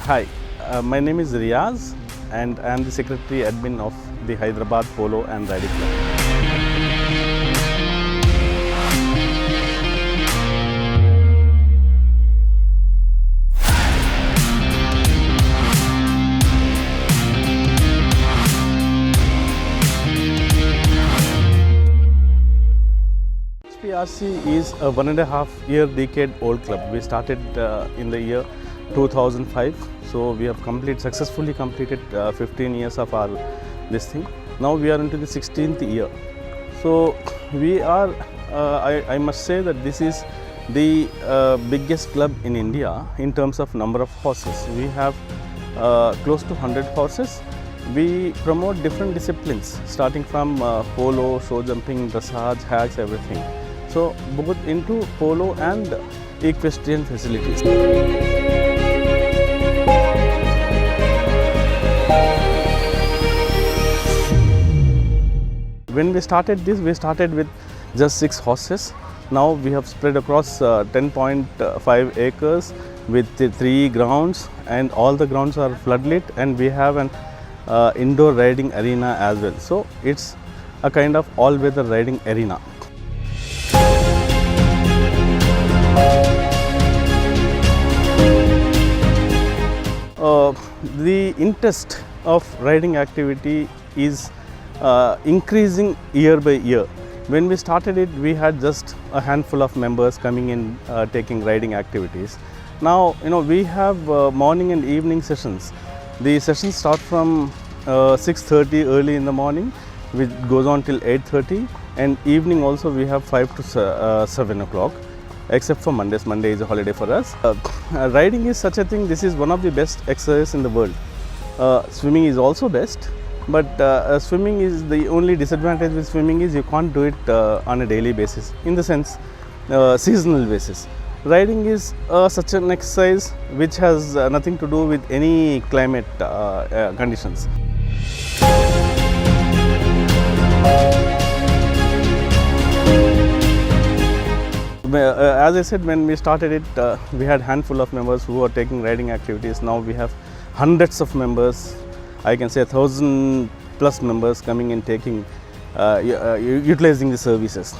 Hi, my name is Riaz and I am the Secretary Admin of the Hyderabad Polo and Riding Club. HPRC is a 1.5-year decade old club. We started in the year 2005, so we have successfully completed 15 years of our this thing. Now we are into the 16th year. So we are, I must say that this is the biggest club in India in terms of number of horses. We have close to 100 horses. We promote different disciplines starting from polo, show jumping, dressage, hags, everything. So both into polo and equestrian facilities. When we started this, we started with just 6 horses. Now we have spread across 10.5 acres with 3 grounds, and all the grounds are floodlit, and we have an indoor riding arena as well. So it's a kind of all-weather riding arena. The interest of riding activity is increasing year by year. When we started it, we had just a handful of members coming in taking riding activities. Now, we have morning and evening sessions. The sessions start from 6:30 early in the morning, which goes on till 8:30, and evening also we have 5 to 7 o'clock. Except for Mondays. Monday is a holiday for us. Riding is such a thing. This is one of the best exercises in the world. Swimming is also best, but swimming is the only disadvantage with swimming is you can't do it on a daily basis, in the sense seasonal basis. Riding is such an exercise which has nothing to do with any climate conditions. As I said, when we started it, we had handful of members who were taking riding activities. Now we have hundreds of members. I can say 1,000 plus members coming and taking, utilizing the services.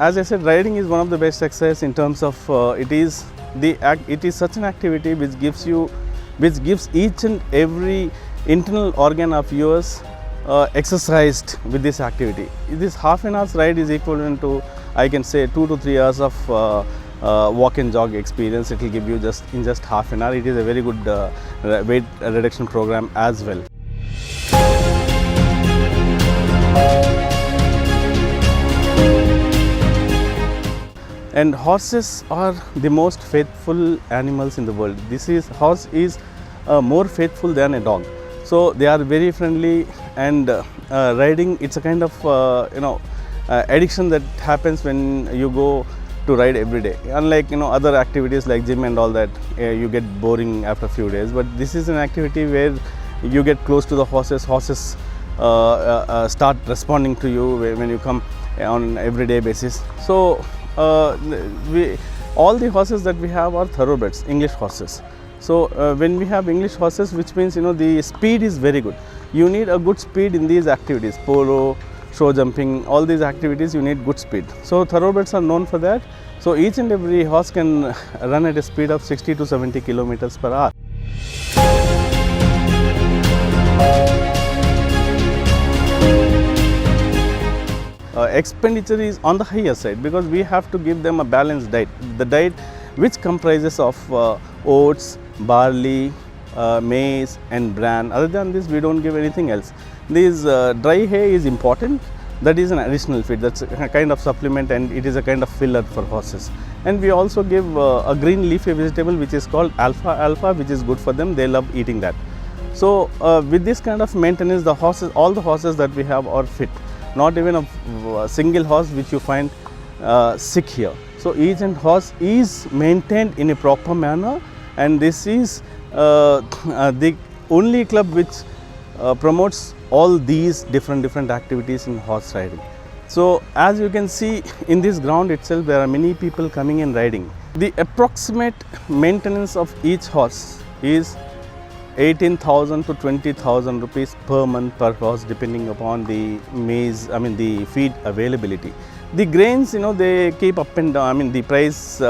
As I said, riding is one of the best exercises in terms of it is such an activity which gives each and every internal organ of yours exercised with this activity. This half an hour's ride is equivalent to, I can say, 2 to 3 hours of walk and jog experience. It will give you in just half an hour. It is a very good weight reduction program as well. And horses are the most faithful animals in the world. Horse is more faithful than a dog. So they are very friendly, and riding, it's a kind of addiction that happens when you go to ride every day. Unlike other activities like gym and all that, you get boring after a few days. But this is an activity where you get close to the horses. Horses start responding to you when you come on everyday basis. So all the horses that we have are thoroughbreds, English horses. So when we have English horses, which means the speed is very good. You need a good speed in these activities, polo, show jumping, all these activities you need good speed. So thoroughbreds are known for that. So each and every horse can run at a speed of 60 to 70 kilometers per hour. Expenditure is on the higher side because we have to give them a balanced diet. The diet which comprises of oats, barley, maize and bran. Other than this, we don't give anything else. This dry hay is important. That is an additional feed. That's a kind of supplement, and it is a kind of filler for horses. And we also give a green leafy vegetable which is called alfalfa, which is good for them. They love eating that. So with this kind of maintenance, all the horses that we have are fit. Not even a single horse which you find sick here. So each and horse is maintained in a proper manner, and this is the only club which promotes all these different activities in horse riding. So as you can see in this ground itself, there are many people coming and riding. The approximate maintenance of each horse is 18,000 to 20,000 rupees per month per horse, depending upon the the feed availability. The grains, they keep up and down. The price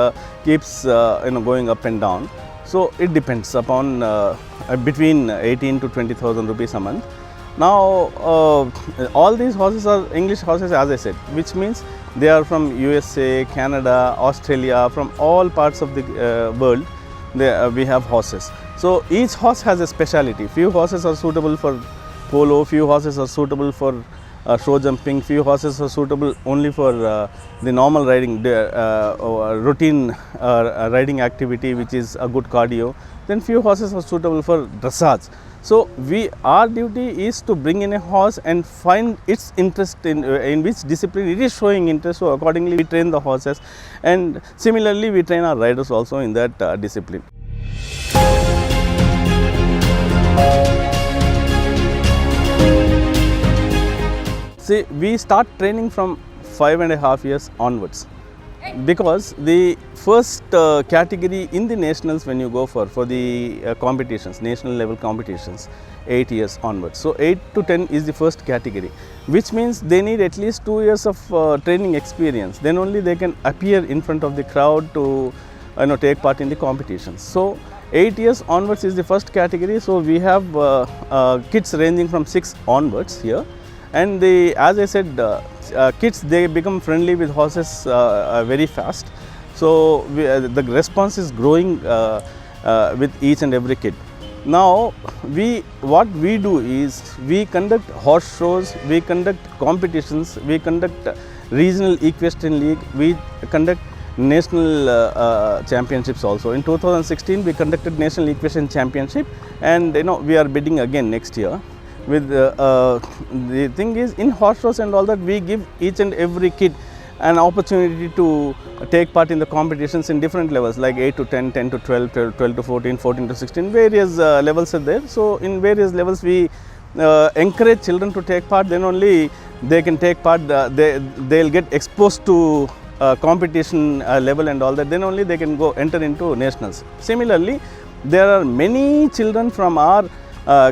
keeps going up and down. So it depends upon between 18 to 20,000 rupees a month. Now all these horses are English horses, as I said, which means they are from USA, Canada, Australia, from all parts of the world. We have horses. So each horse has a speciality. Few horses are suitable for polo, few horses are suitable for show jumping, few horses are suitable only for the normal riding, routine riding activity, which is a good cardio. Then few horses are suitable for dressage. So our duty is to bring in a horse and find its interest in which discipline it is showing interest. So accordingly we train the horses, and similarly we train our riders also in that discipline. See, we start training from 5.5 years onwards, because the first category in the nationals, when you go for the competitions, national level competitions, 8 years onwards. So 8 to 10 is the first category, which means they need at least 2 years of training experience. Then only they can appear in front of the crowd to take part in the competitions. So 8 years onwards is the first category. So we have kids ranging from 6 onwards here. And as I said, kids, they become friendly with horses very fast. So the response is growing with each and every kid. Now what we do is we conduct horse shows, we conduct competitions, we conduct regional equestrian league, we conduct national championships also. In 2016 we conducted national equestrian championship, and we are bidding again next year. With the thing is, in horse shows and all that, we give each and every kid an opportunity to take part in the competitions in different levels, like 8 to 10, 10 to 12, 12 to 14, 14 to 16, various levels are there. So in various levels we encourage children to take part. Then only they can take part, they'll get exposed to competition level and all that. Then only they can go enter into nationals. Similarly, there are many children from our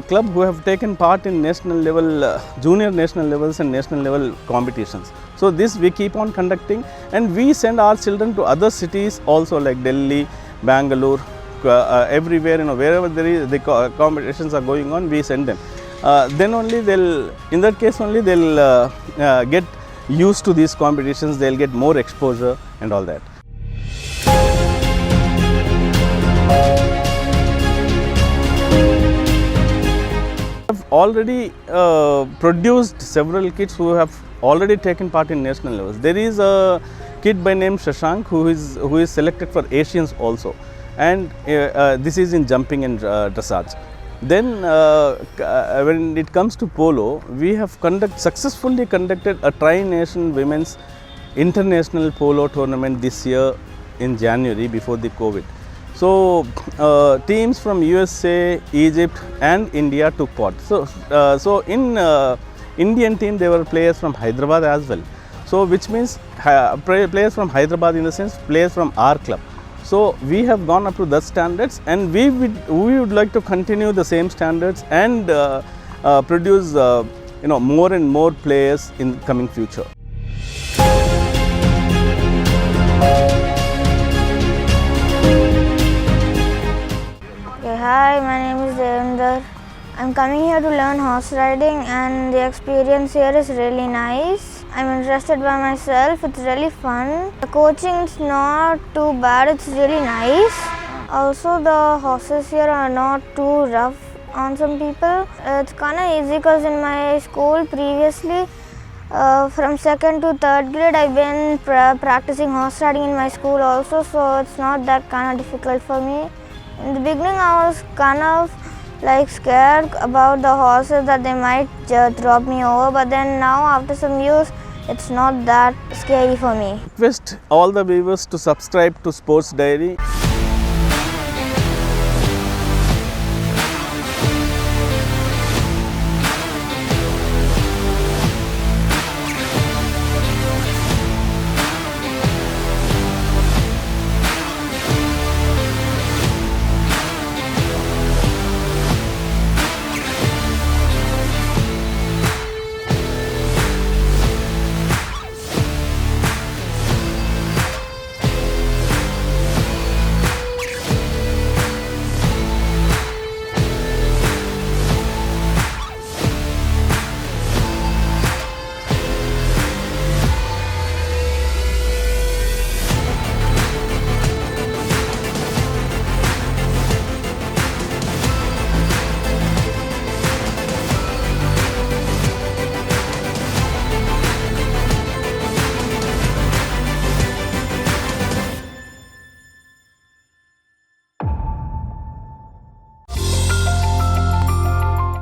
club who have taken part in national level, junior national levels and national level competitions. So this we keep on conducting, and we send our children to other cities also, like Delhi, Bangalore, everywhere, wherever there is the competitions are going on, we send them. Then only in that case only they'll get used to these competitions, they'll get more exposure and all that. Already produced several kids who have already taken part in national levels. There is a kid by name Shashank who is selected for Asians also, and this is in jumping and dressage. Then when it comes to polo, we have successfully conducted a Tri-Nation Women's International Polo Tournament this year in January, before the COVID. So teams from USA, Egypt and India took part. So in Indian team there were players from Hyderabad as well. So which means players from Hyderabad, in the sense players from our club. So we have gone up to that standards, and we would like to continue the same standards and produce more and more players in coming future. Hi, my name is Devendra. I'm coming here to learn horse riding, and the experience here is really nice. I'm interested by myself, it's really fun. The coaching is not too bad, it's really nice. Also the horses here are not too rough on some people. It's kind of easy because in my school previously, from 2nd to 3rd grade, I've been practicing horse riding in my school also, so it's not that kind of difficult for me. In the beginning, I was kind of scared about the horses, that they might drop me over, but then now after some use, it's not that scary for me. Request all the viewers to subscribe to Sports Diary.